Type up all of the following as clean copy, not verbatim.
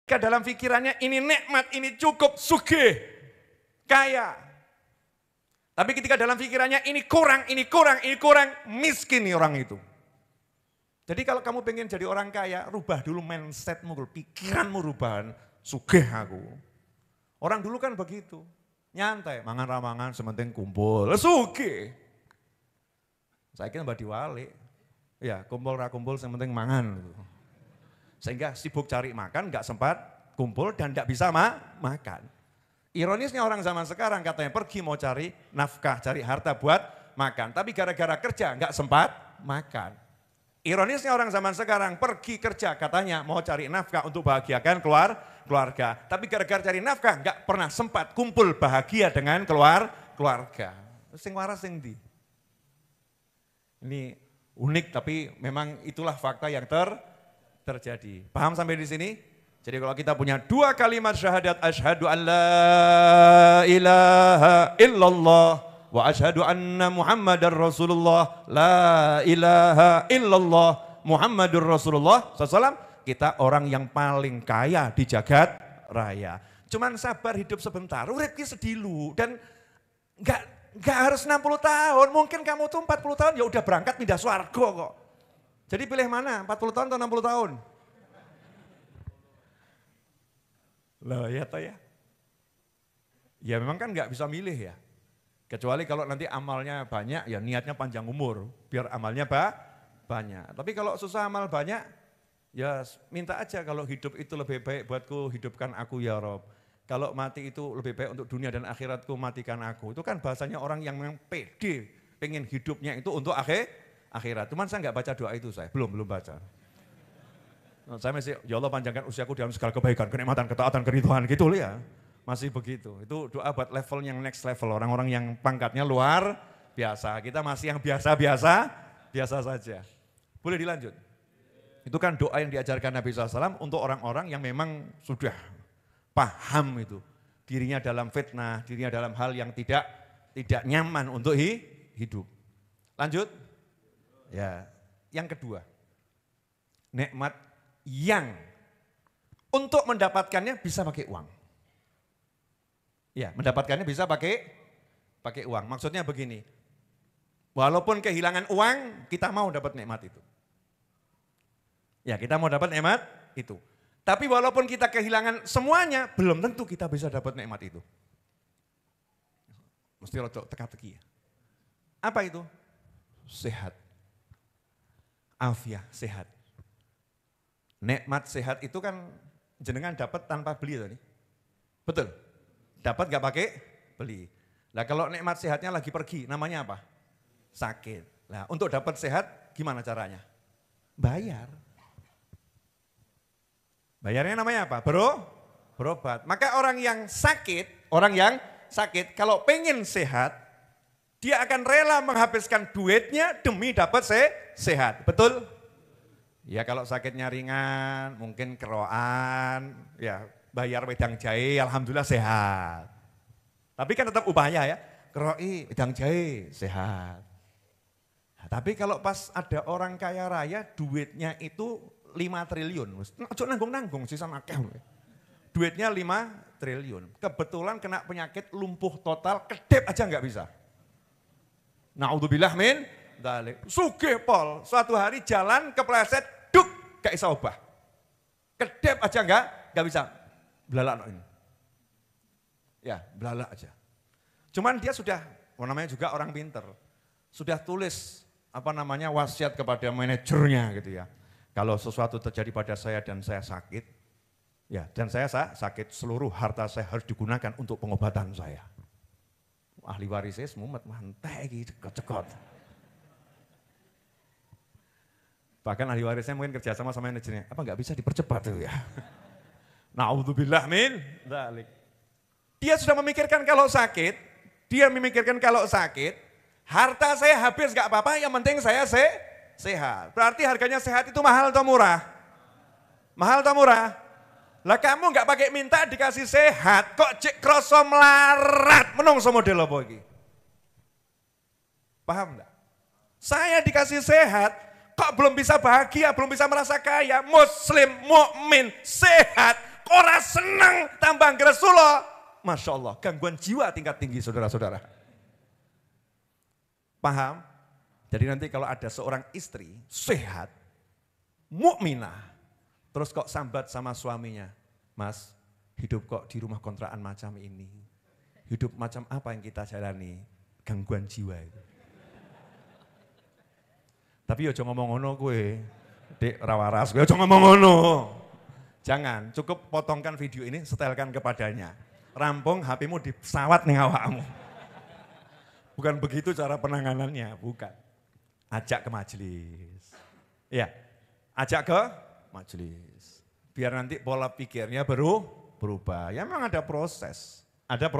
dalam pikirannya ini nikmat, ini cukup, sugih, kaya. Tapi ketika dalam pikirannya ini kurang, miskin nih orang itu. Jadi kalau kamu pengen jadi orang kaya, rubah dulu mindsetmu, pikiranmu rubahan, sugih aku. Orang dulu kan begitu, nyantai, mangan ramangan sementing kumpul, sugih. Saya kira mbak diwali, ya kumpul rakumpul sementing mangan. Sehingga sibuk cari makan, gak sempat kumpul dan gak bisa makan. Ironisnya orang zaman sekarang katanya pergi mau cari nafkah, cari harta buat makan. Tapi gara-gara kerja gak sempat makan. Ironisnya orang zaman sekarang pergi kerja katanya mau cari nafkah untuk bahagiakan keluarga. Tapi gara-gara cari nafkah gak pernah sempat kumpul bahagia dengan keluarga. Sing waras sing di. Ini unik tapi memang itulah fakta yang terjadi. Paham sampai di sini? Jadi kalau kita punya dua kalimat syahadat, asyhadu an la ilaha illallah wa asyhadu anna Muhammadar Rasulullah, la ilaha illallah Muhammadur Rasulullah SAW, kita orang yang paling kaya di jagat raya. Cuman sabar hidup sebentar, urip ki sedilu dan enggak harus 60 tahun, mungkin kamu tuh 40 tahun ya udah berangkat pindah swarga kok. Jadi pilih mana, 40 tahun atau 60 tahun? Loh ya toh ya. Ya memang kan nggak bisa milih ya. Kecuali kalau nanti amalnya banyak, ya niatnya panjang umur, biar amalnya banyak. Tapi kalau susah amal banyak, ya minta aja kalau hidup itu lebih baik buatku, hidupkan aku ya Rob. Kalau mati itu lebih baik untuk dunia dan akhiratku, matikan aku. Itu kan bahasanya orang yang memang pede, pengen hidupnya itu untuk akhirat. Cuman saya nggak baca doa itu saya, belum baca. Saya masih, ya Allah panjangkan usiaku dalam segala kebaikan, kenikmatan, ketaatan, keriduan gitu ya. Masih begitu, itu doa buat level yang next level, orang-orang yang pangkatnya luar biasa. Kita masih yang biasa saja. Boleh dilanjut? Itu kan doa yang diajarkan Nabi SAW untuk orang-orang yang memang sudah paham itu. Dirinya dalam fitnah, dirinya dalam hal yang tidak nyaman untuk hidup. Lanjut? Ya, yang kedua, nikmat yang untuk mendapatkannya bisa pakai uang. Ya, mendapatkannya bisa pakai uang. Maksudnya begini, walaupun kehilangan uang, kita mau dapat nikmat itu. Ya, kita mau dapat nikmat itu. Tapi walaupun kita kehilangan semuanya, belum tentu kita bisa dapat nikmat itu. Mesti rodok teka-teki ya. Apa itu? Sehat. Afiah, sehat. Nikmat sehat itu kan jenengan dapat tanpa beli tadi. Betul? Dapat gak pakai beli. Nah kalau nikmat sehatnya lagi pergi, namanya apa? Sakit. Nah untuk dapat sehat gimana caranya? Bayar. Bayarnya namanya apa? Berobat. Maka orang yang sakit kalau pengen sehat, dia akan rela menghabiskan duitnya demi dapat sehat. Betul? Ya kalau sakitnya ringan, mungkin keroan, ya bayar wedang jahe, alhamdulillah sehat. Tapi kan tetap upaya ya, keroi, wedang jahe, sehat. Nah, tapi kalau pas ada orang kaya raya, duitnya itu 5 triliun. Ojo nanggung-nanggung, sisa akeh. Duitnya 5 triliun. Kebetulan kena penyakit lumpuh total, kedep aja nggak bisa. Na'udzubillah min dzalik. Sugih pol, suatu hari jalan kepleset, gak bisa ubah. Kedep aja enggak bisa. Belalak ini. Ya, belalak aja. Cuman dia sudah, namanya juga orang pinter. Sudah tulis wasiat kepada manajernya gitu ya. Kalau sesuatu terjadi pada saya dan saya sakit, ya dan saya sakit, seluruh harta saya harus digunakan untuk pengobatan saya. Ahli warisnya semumet mantek gitu, cekot. Bahkan ahli warisnya mungkin kerja sama manajernya, apa nggak bisa dipercepat tuh ya. Na'udzubillah min dzalik. Dia sudah memikirkan kalau sakit, harta saya habis nggak apa-apa, yang penting saya sehat. Berarti harganya sehat itu mahal atau murah? Mahal atau murah? Lah kamu nggak pakai minta dikasih sehat, kok cek kroso melarat, menungso model apa iki? Paham enggak? Saya dikasih sehat, kok belum bisa bahagia, belum bisa merasa kaya, muslim, mukmin, sehat, ora seneng tambah Rasulullah. Masya Allah, gangguan jiwa tingkat tinggi saudara-saudara. Paham? Jadi nanti kalau ada seorang istri sehat, mukminah, terus kok sambat sama suaminya, Mas, hidup kok di rumah kontrakan macam ini. Hidup macam apa yang kita jalani? Gangguan jiwa itu. Tapi ojo ngomong ngono kowe. Dek rawaras, kowe ojo ngomong ngono. Jangan, cukup potongkan video ini, setelkan kepadanya. Rampung HP-mu di pesawat ning awakmu. Bukan begitu cara penanganannya, bukan. Ajak ke majelis. Ya, ajak ke majelis. Biar nanti pola pikirnya berubah. Ya memang ada proses. Ada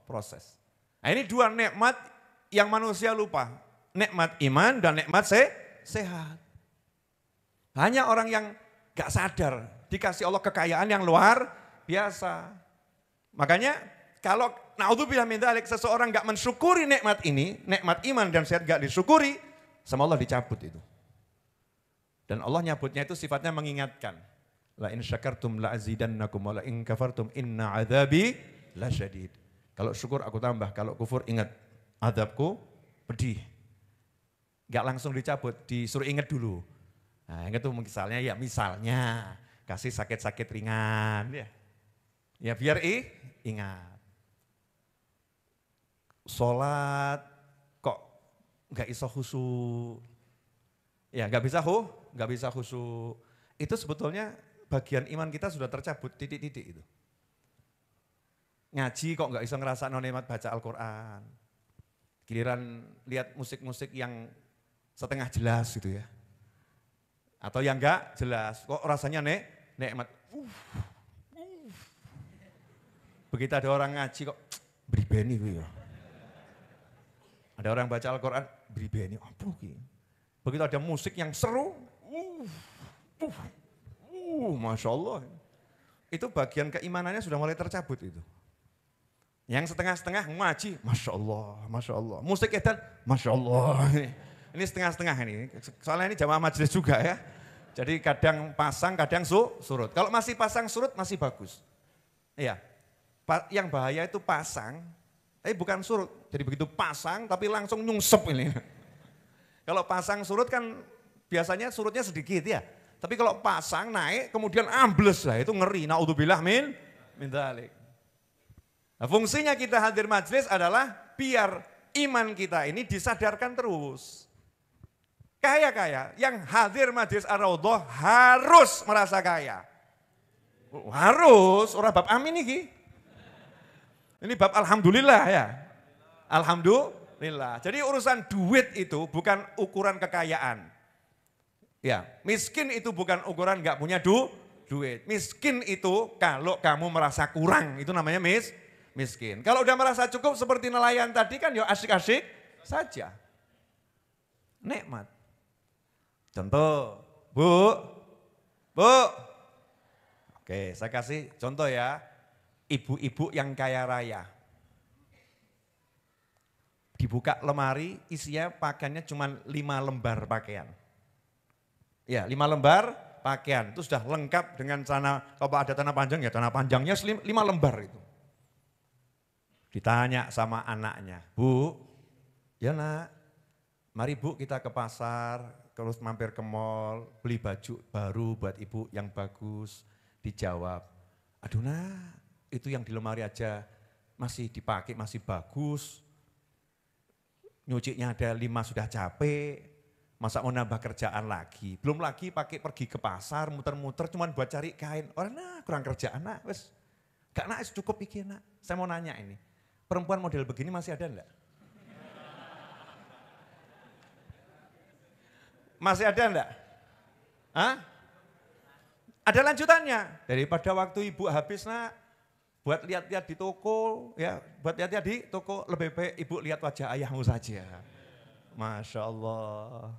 proses. Nah, ini dua nikmat yang manusia lupa. Nikmat iman dan nikmat sehat. Hanya orang yang gak sadar dikasih Allah kekayaan yang luar biasa. Makanya kalau naudzubillah min dzalik seseorang gak mensyukuri nikmat ini, nikmat iman dan sehat gak disyukuri, sama Allah dicabut itu. Dan Allah nyabutnya itu sifatnya mengingatkan. La in syakartum la azidannakum wa la in kafartum inna adzabi lasyadid. Kalau syukur aku tambah, kalau kufur ingat azabku pedih. Gak langsung dicabut, disuruh ingat dulu. Nah, ingat tuh misalnya kasih sakit-sakit ringan ya. Ya biar ingat. Sholat kok nggak iso khusyuk. Ya nggak bisa khusyuk. Itu sebetulnya bagian iman kita sudah tercabut titik-titik itu. Ngaji kok nggak iso ngerasa nikmat baca Al-Quran. Giliran lihat musik-musik yang setengah jelas gitu ya. Atau yang enggak jelas, kok rasanya nikmat. Begitu ada orang ngaji kok bribeni gitu ya. Ada orang baca Al-Quran, bribeni, apa gitu. Begitu ada musik yang seru, Masya Allah. Itu bagian keimanannya sudah mulai tercabut itu. Yang setengah-setengah ngaji, Masya Allah. Musik edan, Masya Allah. Ini setengah-setengah ini, soalnya ini jamaah majelis juga ya. Jadi kadang pasang, kadang surut. Kalau masih pasang surut masih bagus. Iya, yang bahaya itu pasang, tapi bukan surut. Jadi begitu pasang tapi langsung nyungsep ini. Kalau pasang surut kan biasanya surutnya sedikit ya. Tapi kalau pasang naik kemudian ambles lah, itu ngeri. Naudzubillah min dzalik. Nah, fungsinya kita hadir majelis adalah biar iman kita ini disadarkan terus. Kaya-kaya, yang hadir majelis Ar-Raudhah harus merasa kaya. Harus, orang bab amin ini. Ini bab alhamdulillah ya. Alhamdulillah. Jadi urusan duit itu bukan ukuran kekayaan. Ya, miskin itu bukan ukuran gak punya duit. Miskin itu kalau kamu merasa kurang, itu namanya miskin. Kalau udah merasa cukup seperti nelayan tadi kan ya asik-asik saja. Nikmat. Contoh, Bu. Oke, saya kasih contoh ya. Ibu-ibu yang kaya raya. Dibuka lemari, isinya pakaiannya cuma 5 lembar pakaian. Ya, 5 lembar pakaian. Itu sudah lengkap dengan celana, kalau ada celana panjang ya celana panjangnya 5 lembar itu. Ditanya sama anaknya, Bu, ya nak, mari Bu kita ke pasar, terus mampir ke mall, beli baju baru buat ibu yang bagus. Dijawab, aduh nak, itu yang di lemari aja masih dipakai, masih bagus. Nyucinya ada 5 sudah capek, masa mau nambah kerjaan lagi. Belum lagi pakai pergi ke pasar, muter-muter cuman buat cari kain. Orang nah kurang kerjaan nak, wes. Gak nak, cukup pikir nak. Saya mau nanya ini, perempuan model begini masih ada enggak? Masih ada enggak? Hah? Ada lanjutannya. Daripada waktu ibu habis nak, buat lihat-lihat di toko, ya, buat lihat-lihat di toko, lebih baik ibu lihat wajah ayahmu saja. Masya Allah.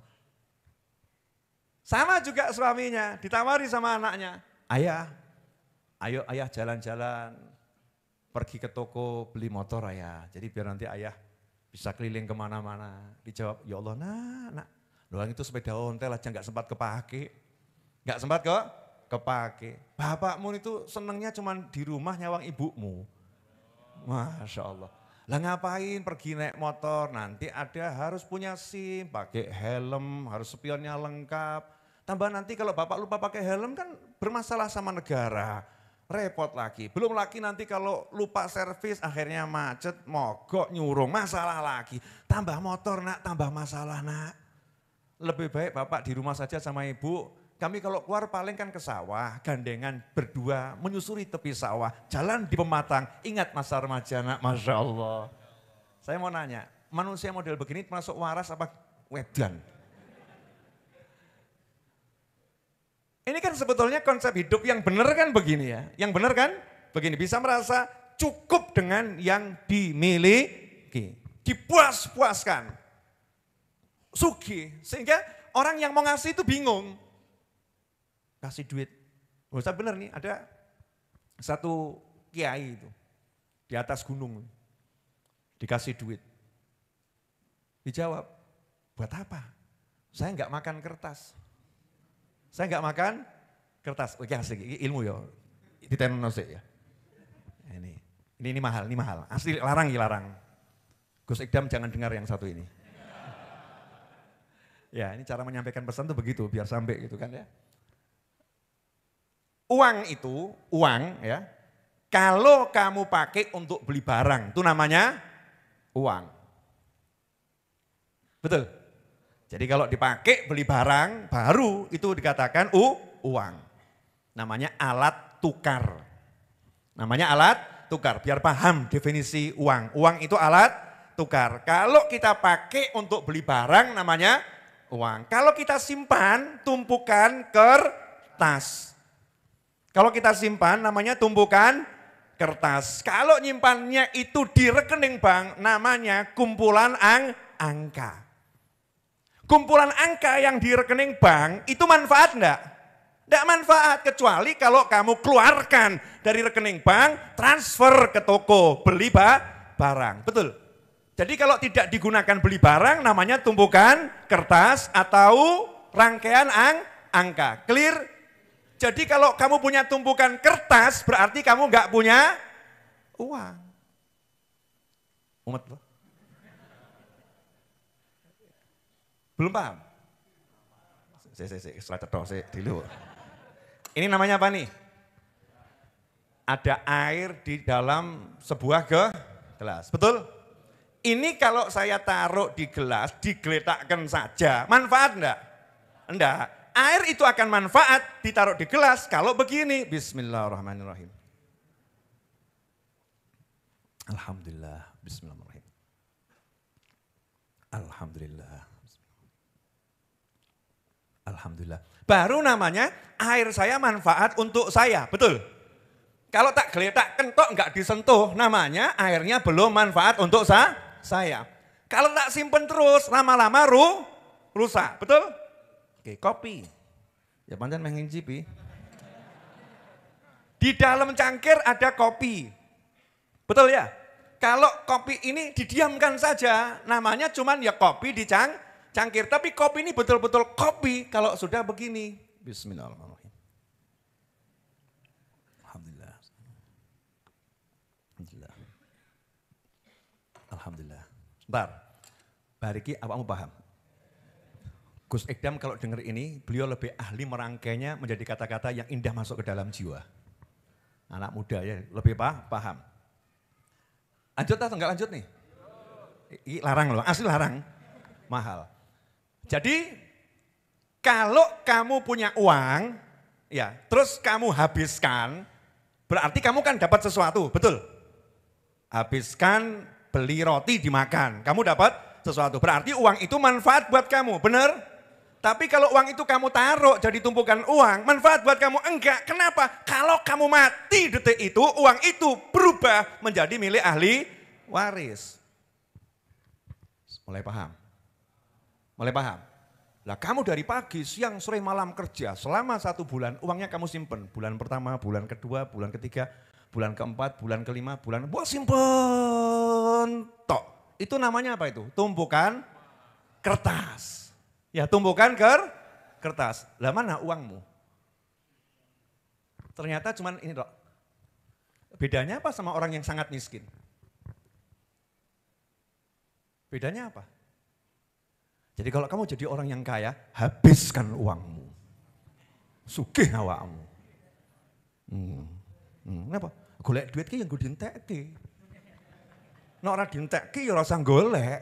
Sama juga suaminya, ditawari sama anaknya. Ayah, ayo ayah jalan-jalan, pergi ke toko beli motor ayah. Jadi biar nanti ayah bisa keliling kemana-mana. Dijawab, ya Allah nak. Doang itu sepeda ontel aja gak sempat kepake. Gak sempat kok kepake. Bapakmu itu senengnya cuma di rumah nyawang ibumu. Masya Allah. Lah ngapain pergi naik motor, nanti ada harus punya SIM, pakai helm, harus spionnya lengkap. Tambah nanti kalau bapak lupa pakai helm kan bermasalah sama negara. Repot lagi, belum lagi nanti kalau lupa servis akhirnya macet, mogok, nyurung, masalah lagi. Tambah motor nak, tambah masalah nak. Lebih baik bapak di rumah saja sama ibu, kami kalau keluar paling kan ke sawah, gandengan berdua, menyusuri tepi sawah, jalan di pematang, ingat masa remaja nak, Masya Allah. Saya mau nanya, manusia model begini masuk waras apa wedan? Ini kan sebetulnya konsep hidup yang benar kan begini ya. Yang benar kan begini, bisa merasa cukup dengan yang dimiliki. Dipuas-puaskan. Sugih, sehingga orang yang mau ngasih itu bingung. Kasih duit. Saya benar nih, ada satu kiai itu di atas gunung. Dikasih duit. Dijawab, buat apa? Saya enggak makan kertas. Saya enggak makan kertas. Oke asik, ilmu ya. Ditenosik ya. Ini mahal. Asli larang. Gus Ikdam jangan dengar yang satu ini. Ya ini cara menyampaikan pesan tuh begitu, biar sampai gitu kan ya. Uang ya, kalau kamu pakai untuk beli barang, itu namanya uang. Betul? Jadi kalau dipakai beli barang baru itu dikatakan uang. Namanya alat tukar. Namanya alat tukar, biar paham definisi uang. Uang itu alat tukar. Kalau kita pakai untuk beli barang namanya uang. Kalau kita simpan tumpukan kertas. Kalau kita simpan namanya tumpukan kertas. Kalau nyimpannya itu di rekening bank namanya kumpulan angka. Kumpulan angka yang di rekening bank itu manfaat enggak? Enggak manfaat kecuali kalau kamu keluarkan dari rekening bank, transfer ke toko, beli barang. Betul? Jadi kalau tidak digunakan beli barang namanya tumpukan kertas atau rangkaian angka. Clear? Jadi kalau kamu punya tumpukan kertas berarti kamu enggak punya uang. Umat loh. Belum paham? Setelah cetok dulu. Ini namanya apa nih? Ada air di dalam sebuah gelas. Betul? Ini kalau saya taruh di gelas, digeletakkan saja. Manfaat enggak? Enggak. Air itu akan manfaat ditaruh di gelas kalau begini. Bismillahirrahmanirrahim. Alhamdulillah. Bismillahirrahmanirrahim. Alhamdulillah. Alhamdulillah. Baru namanya air saya manfaat untuk saya, betul? Kalau tak geletak kentok enggak disentuh, namanya airnya belum manfaat untuk saya. Kalau tak simpen terus, lama-lama rusak, betul? Oke, kopi. Ya pancen mengincipi. Di dalam cangkir ada kopi. Betul ya? Kalau kopi ini didiamkan saja, namanya cuman ya kopi di cangkir. Tapi kopi ini betul-betul kopi kalau sudah begini. Bismillahirrahmanirrahim. Alhamdulillah. Alhamdulillah. Alhamdulillah. Sebentar. Bariki apa kamu paham? Gus Ikdam kalau dengar ini, beliau lebih ahli merangkainya menjadi kata-kata yang indah masuk ke dalam jiwa. Anak muda ya, lebih paham. Lanjut atau enggak lanjut nih? Ini larang loh, asli larang. Mahal. Jadi kalau kamu punya uang, ya terus kamu habiskan, berarti kamu kan dapat sesuatu, betul? Habiskan beli roti dimakan, kamu dapat sesuatu. Berarti uang itu manfaat buat kamu, benar? Tapi kalau uang itu kamu taruh jadi tumpukan uang, manfaat buat kamu enggak. Kenapa? Kalau kamu mati detik itu, uang itu berubah menjadi milik ahli waris. Mulai paham? Mulai paham? Lah kamu dari pagi, siang, sore, malam kerja selama 1 bulan, uangnya kamu simpen. Bulan pertama, bulan kedua, bulan ketiga, bulan keempat, bulan kelima, buat simpen. Tok. Itu namanya apa itu? Tumpukan kertas. Ya tumpukan kertas. Lah mana uangmu? Ternyata cuman ini dok. Bedanya apa sama orang yang sangat miskin? Bedanya apa? Jadi kalau kamu jadi orang yang kaya, habiskan uangmu. Sugih awakmu. Kenapa? Golek duit ki yang gue dientekke. Nek ora dientekke ya ora usah golek.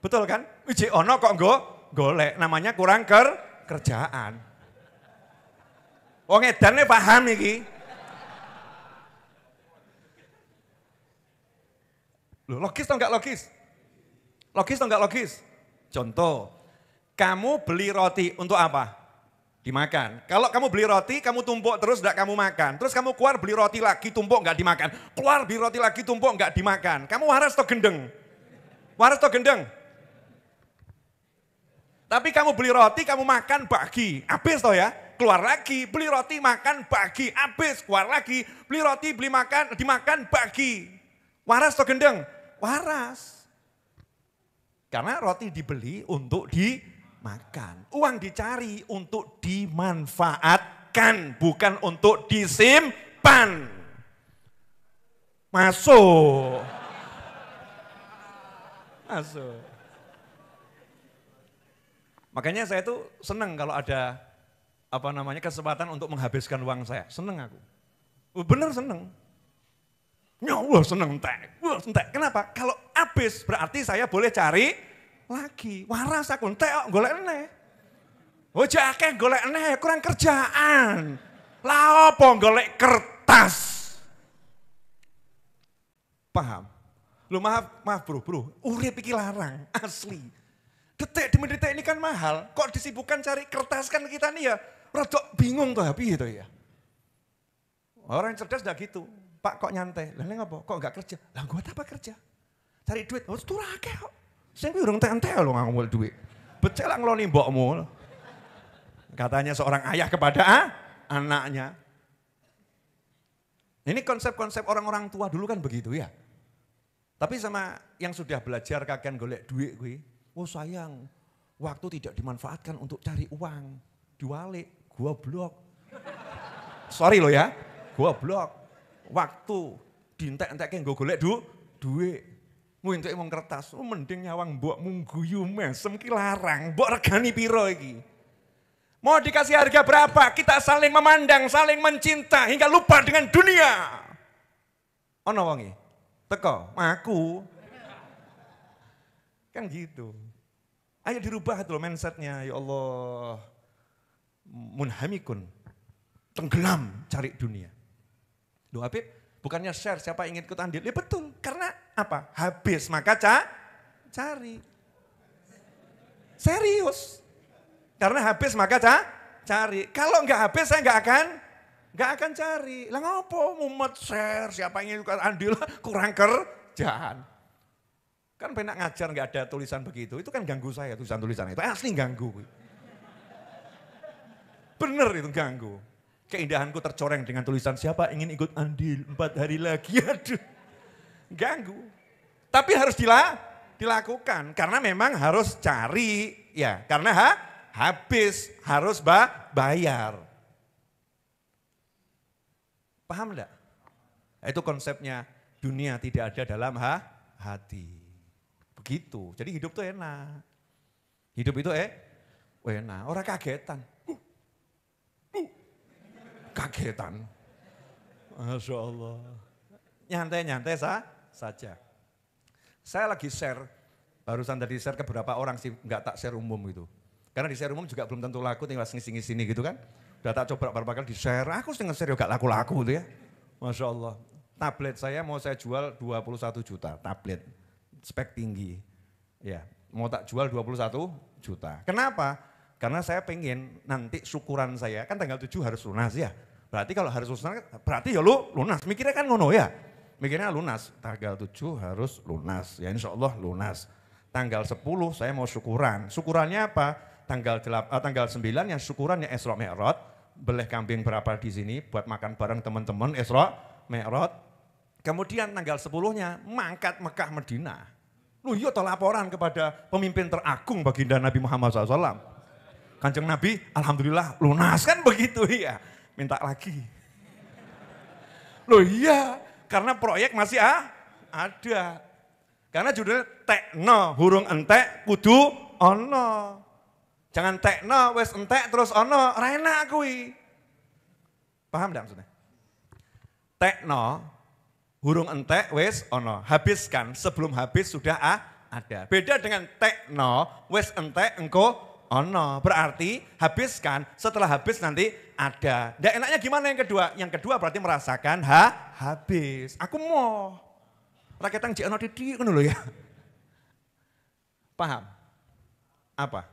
Betul kan? Wiji ono kok golek, namanya kurang kerjaan. Wong edane paham iki. Loh, logis atau enggak logis? Logis atau enggak logis? Contoh, kamu beli roti untuk apa? Dimakan. Kalau kamu beli roti, kamu tumpuk terus enggak kamu makan. Terus kamu keluar beli roti lagi, tumpuk enggak dimakan. Keluar beli roti lagi, tumpuk enggak dimakan. Kamu waras atau gendeng? Waras atau gendeng? Tapi kamu beli roti, kamu makan bagi. Habis toh ya? Keluar lagi, beli roti, makan bagi. Habis, keluar lagi, beli roti, beli makan, dimakan bagi. Waras atau gendeng? Waras. Karena roti dibeli untuk dimakan. Uang dicari untuk dimanfaatkan, bukan untuk disimpan. Masuk. Masuk. Makanya saya tuh senang kalau ada kesempatan untuk menghabiskan uang saya. Senang aku. Bener senang. Ya Allah senang entek. Kenapa? Kalau habis berarti saya boleh cari lagi. Waras aku entek golek eneh. Oh jakeh golek eneh kurang kerjaan. Lah apa golek kertas? Paham? Lu maaf bro, urip iki larang, asli. Detik demi detik ini kan mahal, kok disibukkan cari kertas kan kita nih ya, rodok bingung tuh piye to ya. Orang yang cerdas enggak gitu, Pak kok nyantai, lah ngapa? Kok enggak kerja? Lah gua apa kerja? Cari duit, oh itu akeh kok. Sing urung entek-entek lho ngomong duit. Becek lah ngeloni mbokmu. Katanya seorang ayah kepada anaknya. Ini konsep-konsep orang-orang tua dulu kan begitu ya. Tapi sama yang sudah belajar kakean golek duit kuwi, oh sayang, waktu tidak dimanfaatkan untuk cari uang. Diwalik, gua blok. Sorry lo ya, gua blok. Waktu dientek-entekke nggo golek duit. Ngentek wong kertas, oh mending nyawang mbokmu guyu mesem ki larang. Mbok regani piro iki? Mau dikasih harga berapa? Kita saling memandang, saling mencinta hingga lupa dengan dunia. Ono wonge. Teko, aku. Kan gitu. Ayo dirubah tuh mindsetnya, ya Allah. Munhamikun, tenggelam cari dunia. Loh Habib, bukannya share siapa ingin ikut andil? Ya betul, karena apa? Habis maka cari. Serius. Karena habis maka cari. Kalau enggak habis saya enggak akan cari. Lah ngopo mumet share siapa ingin ikut andil kurang kerjaan. Kan penak ngajar nggak ada tulisan begitu, itu kan ganggu saya tulisan-tulisan itu, asli ganggu. Bener itu ganggu. Keindahanku tercoreng dengan tulisan siapa ingin ikut andil 4 hari lagi, aduh. Ganggu. Tapi harus dilakukan, karena memang harus cari, ya karena habis, harus bayar. Paham enggak? Itu konsepnya dunia tidak ada dalam hati. Begitu, jadi hidup tuh enak. Hidup itu enak, orang kagetan. Kagetan. Masya Allah. Nyantai-nyantai saja. Saya lagi share, barusan tadi share ke beberapa orang sih, nggak tak share umum gitu. Karena di share umum juga belum tentu laku, tinggal sini gitu kan. Udah tak coba beberapa kali di share, aku setengah share gak laku-laku gitu ya. Masya Allah. Tablet saya mau saya jual 21 juta, tablet. Spek tinggi, ya mau tak jual 21 juta. Kenapa? Karena saya pengen nanti syukuran saya, kan tanggal 7 harus lunas ya. Berarti kalau harus lunas, berarti ya lunas. Mikirnya kan ngono ya. Mikirnya lunas, tanggal 7 harus lunas. Ya insya Allah lunas. Tanggal 10 saya mau syukuran. Syukurannya apa? Tanggal 9 yang syukurannya Isra Mi'raj. Beleh kambing berapa di sini buat makan bareng teman-teman Isra Mi'raj. Kemudian tanggal 10-nya mangkat Mekah Madinah. Lu iya toh laporan kepada pemimpin teragung baginda Nabi Muhammad SAW. Kanjeng Nabi, alhamdulillah lunas kan begitu ya. Minta lagi. Loh iya, karena proyek masih ada. Karena judulnya tekno, hurung entek, kudu ono. Jangan tekno, wes entek terus ono, rena kui. Paham enggak maksudnya? Tekno, hurung entek, wes ono. Habiskan, sebelum habis sudah ada. Beda dengan tekno, wes entek, engko ono. Berarti habiskan, setelah habis nanti ada. Nggak enaknya gimana yang kedua? Yang kedua berarti merasakan habis. Aku mau. Rakyat yang jeno didik kan lho ya. Paham? Apa?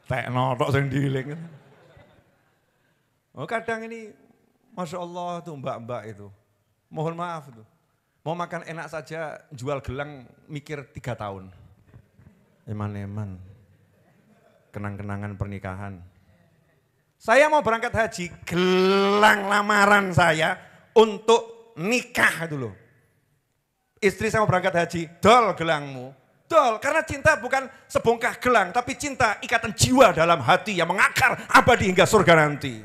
Tekno tok sing diiling. Oh kadang ini, Masya Allah tuh mbak-mbak itu. Mohon maaf tuh. Mau makan enak saja jual gelang mikir 3 tahun. Eman-eman. Kenang-kenangan pernikahan. Saya mau berangkat haji, gelang lamaran saya untuk nikah dulu. Istri saya mau berangkat haji, dol gelangmu. Dol, karena cinta bukan sebongkah gelang, tapi cinta ikatan jiwa dalam hati yang mengakar abadi hingga surga nanti.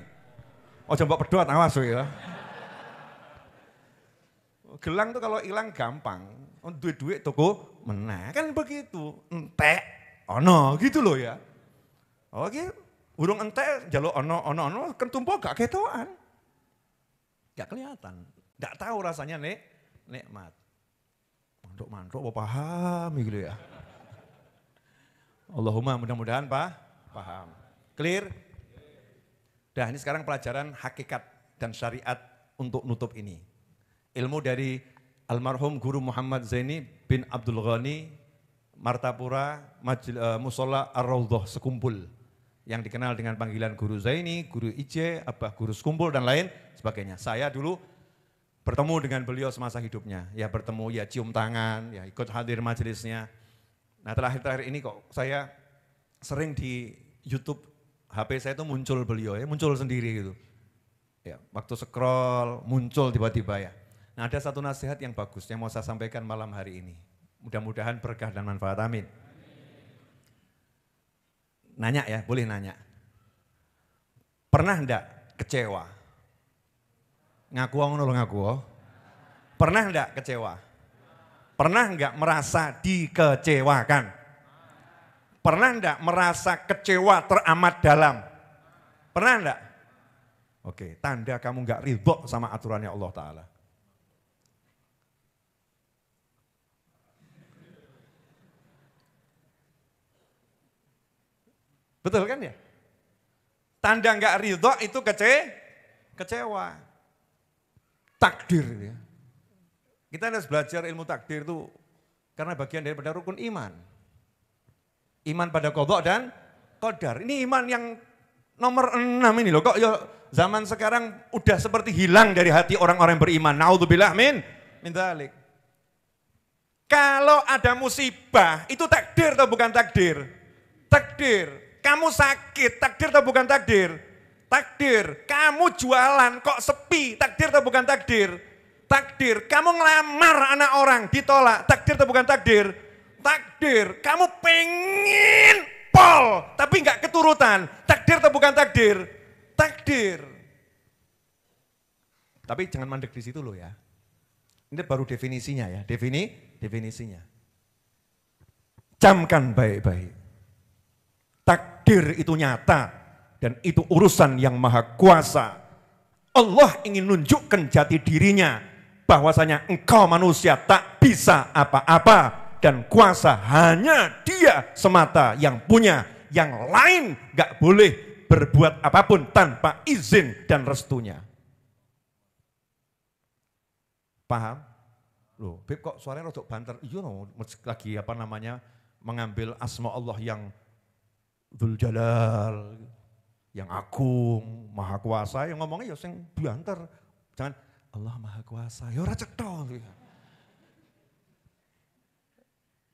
Oh coba berdoa, awas ya. Gelang tuh kalau hilang gampang, duit-duit toko meneh, kan begitu. Entek, ono gitu loh ya. Oke, burung entek jaluk ono, kentumpo gak ketoan. Gak kelihatan, gak tahu rasanya nikmat. Mantuk-mantuk, paham gitu ya. Allahumma mudah-mudahan paham. Clear? Dah ini sekarang pelajaran hakikat dan syariat untuk nutup ini. Ilmu dari almarhum Guru Muhammad Zaini bin Abdul Ghani, Martapura, Musola Ar-Raudhah Sekumpul. Yang dikenal dengan panggilan Guru Zaini, Guru Ije, Abah Guru Sekumpul dan lain sebagainya. Saya dulu bertemu dengan beliau semasa hidupnya. Ya bertemu, ya cium tangan, ya ikut hadir majelisnya. Nah terakhir-terakhir ini kok saya sering di YouTube, HP saya itu muncul beliau ya, muncul sendiri gitu. Ya, waktu scroll muncul tiba-tiba ya. Nah ada satu nasihat yang bagus yang mau saya sampaikan malam hari ini. Mudah-mudahan berkah dan manfaat, amin. Nanya ya, boleh nanya. Pernah enggak kecewa? Ngaku ngono ngaku. Pernah enggak kecewa? Pernah enggak merasa dikecewakan? Pernah enggak merasa kecewa teramat dalam? Pernah enggak? Oke, tanda kamu enggak ridho sama aturannya Allah Ta'ala. Betul kan ya? Tanda enggak ridho itu kecewa. Takdir ya. Kita harus belajar ilmu takdir itu karena bagian daripada rukun iman. Iman pada qadha dan qadar. Ini iman yang nomor 6 ini loh. Kok ya zaman sekarang udah seperti hilang dari hati orang-orang beriman. Naudzubillah min dzalik. Kalau ada musibah itu takdir atau bukan takdir? Takdir. Kamu sakit, takdir atau bukan takdir? Takdir. Kamu jualan kok sepi, takdir atau bukan takdir? Takdir. Kamu ngelamar anak orang ditolak, takdir atau bukan takdir? Takdir. Kamu pengen pol tapi nggak keturutan, takdir atau bukan takdir? Takdir. Tapi jangan mandek di situ loh ya. Ini baru definisinya ya, definisinya. Camkan baik-baik. Takdir itu nyata. Dan itu urusan yang maha kuasa. Allah ingin nunjukkan jati dirinya. Bahwasanya engkau manusia tak bisa apa-apa. Dan kuasa hanya dia semata yang punya. Yang lain gak boleh berbuat apapun tanpa izin dan restunya. Paham? Loh, Beb kok suaranya rodok banter. Iya loh, lagi apa namanya mengambil asma Allah yang Dzul Jalal, yang agung, maha kuasa, yang ngomongnya ya sing banter. Jangan Allah maha kuasa, ya ora cetha.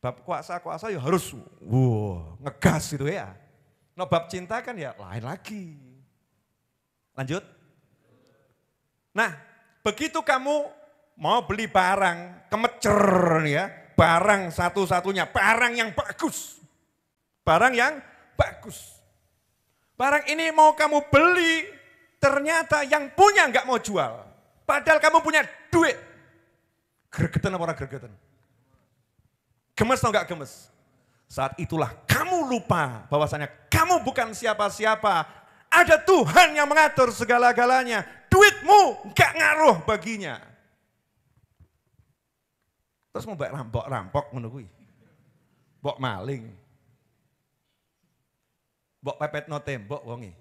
Bab kuasa-kuasa ya harus ngegas gitu ya. Nah bab cinta kan ya lain lagi. Lanjut. Nah, begitu kamu mau beli barang, kemecer nih ya, barang satu-satunya, barang yang bagus. Barang yang bagus. Barang ini mau kamu beli, Ternyata yang punya nggak mau jual. Padahal kamu punya duit. Gregetan apa orang gregetan? Gemes atau nggak gemes? Saat itulah kamu lupa bahwasanya kamu bukan siapa-siapa. Ada Tuhan yang mengatur segala-galanya. Duitmu nggak ngaruh baginya. Terus mau rampok menunggu. Mbok maling. Mbok pepet no tembok wongi.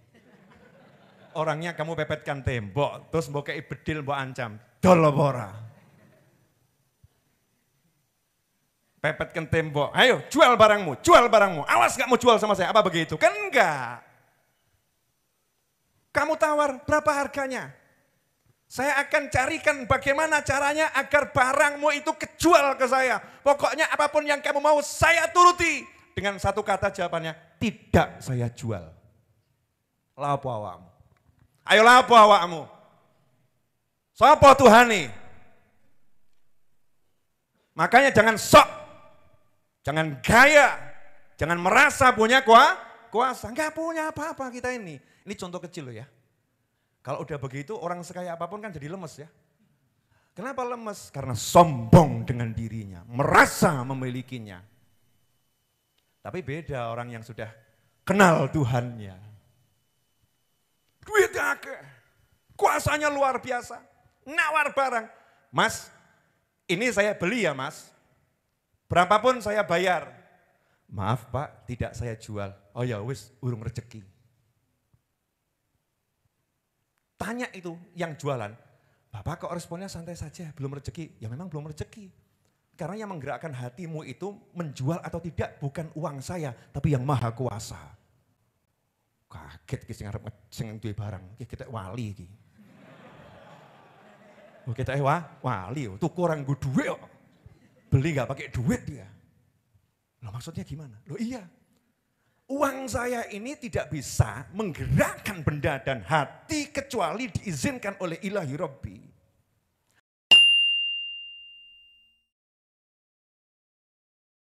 Orangnya kamu pepetkan tembok, terus mbok kei bedil mbok ancam. Dol apa ora? Pepetkan tembok, ayo jual barangmu, awas gak mau jual sama saya, apa begitu? Kan enggak. Kamu tawar, berapa harganya? Saya akan carikan bagaimana caranya agar barangmu itu kejual ke saya. Pokoknya apapun yang kamu mau saya turuti. Dengan satu kata jawabannya, tidak saya jual. Lapo awakmu. Ayo lapo awakmu. Sapa Tuhane? Makanya jangan sok. Jangan gaya, jangan merasa punya kuasa. Enggak punya apa-apa kita ini. Ini contoh kecil loh ya. Kalau udah begitu orang sekaya apapun kan jadi lemes ya. Kenapa lemes? Karena sombong dengan dirinya, merasa memilikinya. Tapi beda orang yang sudah kenal Tuhannya. Duit akeh, kuasanya luar biasa, nawar barang. Mas, ini saya beli ya mas. Berapapun saya bayar. Maaf Pak, tidak saya jual. Oh ya wis, urung rezeki. Tanya itu yang jualan, Bapak kok responnya santai saja, belum rezeki? Ya memang belum rezeki. Karena yang menggerakkan hatimu itu menjual atau tidak bukan uang saya, tapi yang maha kuasa. Kaget sing arep sing duwe barang, kita wali iki. Oh kita wali, tuku orang gue duit kok. Beli gak pakai duit dia. Loh maksudnya gimana? Loh iya. Uang saya ini tidak bisa menggerakkan benda dan hati kecuali diizinkan oleh ilahi Rabbi.